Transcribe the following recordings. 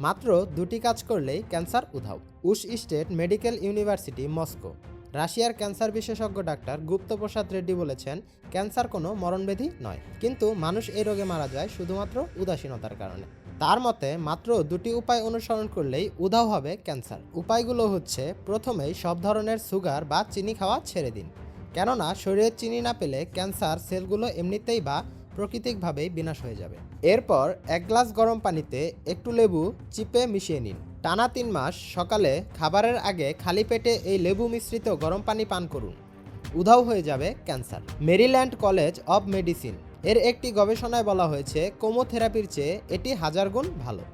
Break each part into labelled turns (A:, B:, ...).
A: মাত্র 2টি কাজ করলেই ক্যান্সার উধাও। উশ স্টেট মেডিকেল ইউনিভার্সিটি, মস্কো। রাশিয়ার ক্যান্সার বিশেষজ্ঞ ডাক্তার গুপ্তপ্রসাদ রেড্ডি বলেছেন, ক্যান্সার কোনো মরণব্যাধি নয়, কিন্তু মানুষ এই রোগে মারা যায় শুধুমাত্র উদাসীনতার কারণে। তার মতে মাত্র 2টি উপায় অনুসরণ করলেই উধাও হবে ক্যান্সার। উপায়গুলো হচ্ছে, প্রথমেই সব ধরনের সুগার বা চিনি খাওয়া ছেড়ে দিন, কেননা শরীরে চিনি না পেলে ক্যান্সার সেলগুলো এমনিতেই বা প্রাকৃতিকভাবেই বিনাশ হয়ে যাবে। এরপর 1 গ্লাস গরম পানিতে একটু লেবু চিপে মিশিয়ে নিন। টানা 3 মাস সকালে খাবারের আগে খালি পেটে এই লেবু মিশ্রিত গরম পানি পান করুন। উধাও হয়ে যাবে cancer. Maryland college of medicine এর একটি গবেষণায় বলা হয়েছে, কেমোথেরাপির চেয়ে এটি 1000 গুণ ভালো।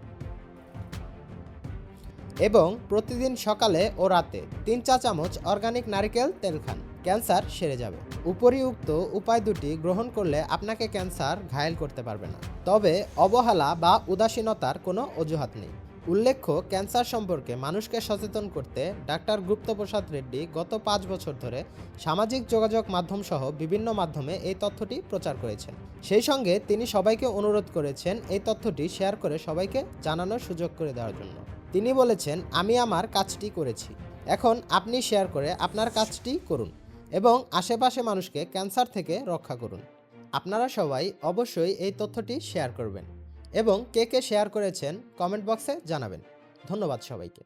A: এবং প্রতিদিন সকালে ও রাতে 3 চা চামচ অর্গানিক নারকেল তেল খান, ক্যান্সার সেরে যাবে। উপরিউক্ত উপায় দুটি গ্রহণ করলে আপনাকে ক্যান্সার ঘায়েল করতে পারবে না, তবে অবহেলা বা উদাসীনতার কোনো অজুহাত নেই। উল্লেখ্য, ক্যান্সার সম্পর্কে মানুষকে সচেতন করতে ডাক্তার গুপ্তপ্রসাদ রেড্ডি গত 5 বছর ধরে সামাজিক যোগাযোগ মাধ্যম সহ বিভিন্ন মাধ্যমে এই তথ্যটি প্রচার করেছেন। সেই সঙ্গে তিনি সবাইকে অনুরোধ করেছেন এই তথ্যটি শেয়ার করে সবাইকে জানানোর সুযোগ করে দেওয়ার জন্য। তিনি বলেছেন, আমি আমার কাজটি করেছি, এখন আপনি শেয়ার করে আপনার কাজটি করুন এবং আশেপাশে মানুষকে ক্যান্সার থেকে রক্ষা করুন। আপনারা সবাই অবশ্যই এই তথ্যটি শেয়ার করবেন এবং কে কে শেয়ার করেছেন কমেন্ট বক্সে জানাবেন। ধন্যবাদ সবাইকে।